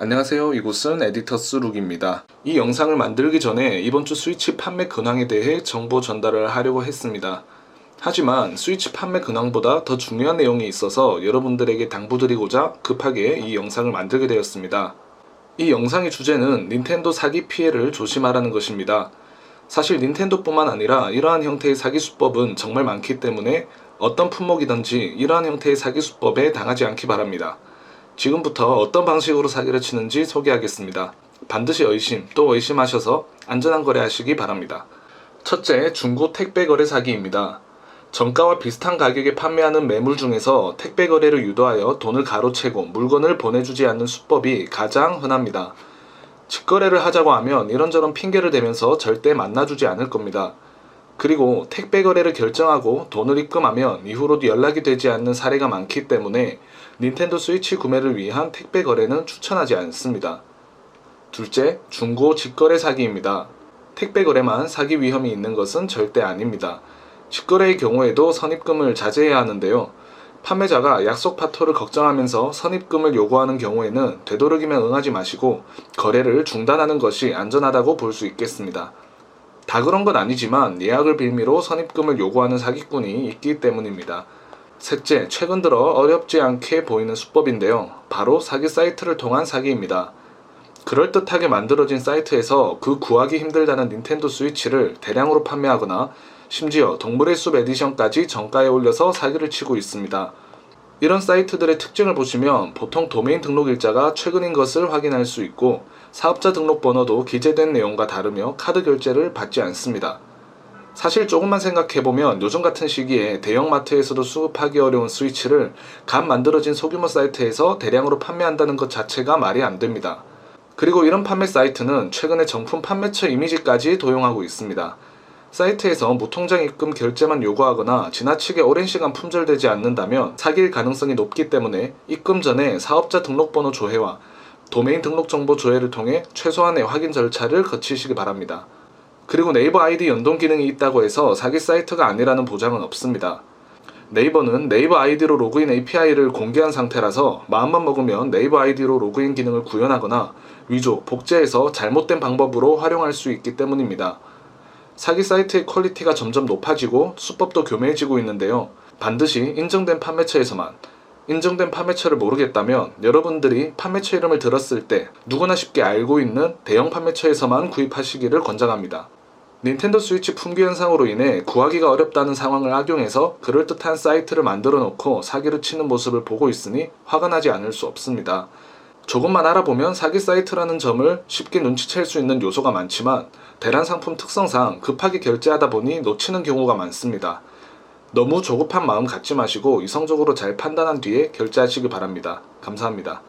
안녕하세요. 이곳은 에디터스 룩입니다. 이 영상을 만들기 전에 이번 주 스위치 판매 근황에 대해 정보 전달을 하려고 했습니다. 하지만 스위치 판매 근황보다 더 중요한 내용이 있어서 여러분들에게 당부드리고자 급하게 이 영상을 만들게 되었습니다. 이 영상의 주제는 닌텐도 사기 피해를 조심하라는 것입니다. 사실 닌텐도뿐만 아니라 이러한 형태의 사기 수법은 정말 많기 때문에 어떤 품목이든지 이러한 형태의 사기 수법에 당하지 않기 바랍니다. 지금부터 어떤 방식으로 사기를 치는지 소개하겠습니다. 반드시 의심 또 의심하셔서 안전한 거래하시기 바랍니다. 첫째, 중고 택배 거래 사기입니다. 정가와 비슷한 가격에 판매하는 매물 중에서 택배 거래를 유도하여 돈을 가로채고 물건을 보내주지 않는 수법이 가장 흔합니다. 직거래를 하자고 하면 이런저런 핑계를 대면서 절대 만나주지 않을 겁니다. 그리고 택배 거래를 결정하고 돈을 입금하면 이후로도 연락이 되지 않는 사례가 많기 때문에 닌텐도 스위치 구매를 위한 택배 거래는 추천하지 않습니다. 둘째, 중고 직거래 사기입니다. 택배 거래만 사기 위험이 있는 것은 절대 아닙니다. 직거래의 경우에도 선입금을 자제해야 하는데요. 판매자가 약속 파토를 걱정하면서 선입금을 요구하는 경우에는 되도록이면 응하지 마시고 거래를 중단하는 것이 안전하다고 볼 수 있겠습니다. 다 그런 건 아니지만 예약을 빌미로 선입금을 요구하는 사기꾼이 있기 때문입니다. 셋째, 최근 들어 어렵지 않게 보이는 수법인데요. 바로 사기 사이트를 통한 사기입니다. 그럴듯하게 만들어진 사이트에서 그 구하기 힘들다는 닌텐도 스위치를 대량으로 판매하거나 심지어 동물의 숲 에디션까지 정가에 올려서 사기를 치고 있습니다. 이런 사이트들의 특징을 보시면 보통 도메인 등록 일자가 최근인 것을 확인할 수 있고 사업자 등록번호도 기재된 내용과 다르며 카드 결제를 받지 않습니다. 사실 조금만 생각해보면 요즘 같은 시기에 대형마트에서도 수급하기 어려운 스위치를 갓 만들어진 소규모 사이트에서 대량으로 판매한다는 것 자체가 말이 안 됩니다. 그리고 이런 판매 사이트는 최근에 정품 판매처 이미지까지 도용하고 있습니다. 사이트에서 무통장 입금 결제만 요구하거나 지나치게 오랜 시간 품절되지 않는다면 사기일 가능성이 높기 때문에 입금 전에 사업자 등록번호 조회와 도메인 등록 정보 조회를 통해 최소한의 확인 절차를 거치시기 바랍니다. 그리고 네이버 아이디 연동 기능이 있다고 해서 사기 사이트가 아니라는 보장은 없습니다. 네이버는 네이버 아이디로 로그인 API를 공개한 상태라서 마음만 먹으면 네이버 아이디로 로그인 기능을 구현하거나 위조, 복제해서 잘못된 방법으로 활용할 수 있기 때문입니다. 사기 사이트의 퀄리티가 점점 높아지고 수법도 교묘해지고 있는데요. 반드시 인정된 판매처에서만, 인정된 판매처를 모르겠다면 여러분들이 판매처 이름을 들었을 때 누구나 쉽게 알고 있는 대형 판매처에서만 구입하시기를 권장합니다. 닌텐도 스위치 품귀 현상으로 인해 구하기가 어렵다는 상황을 악용해서 그럴듯한 사이트를 만들어 놓고 사기를 치는 모습을 보고 있으니 화가 나지 않을 수 없습니다. 조금만 알아보면 사기 사이트라는 점을 쉽게 눈치챌 수 있는 요소가 많지만 대란 상품 특성상 급하게 결제하다 보니 놓치는 경우가 많습니다. 너무 조급한 마음 갖지 마시고 이성적으로 잘 판단한 뒤에 결제하시기 바랍니다. 감사합니다.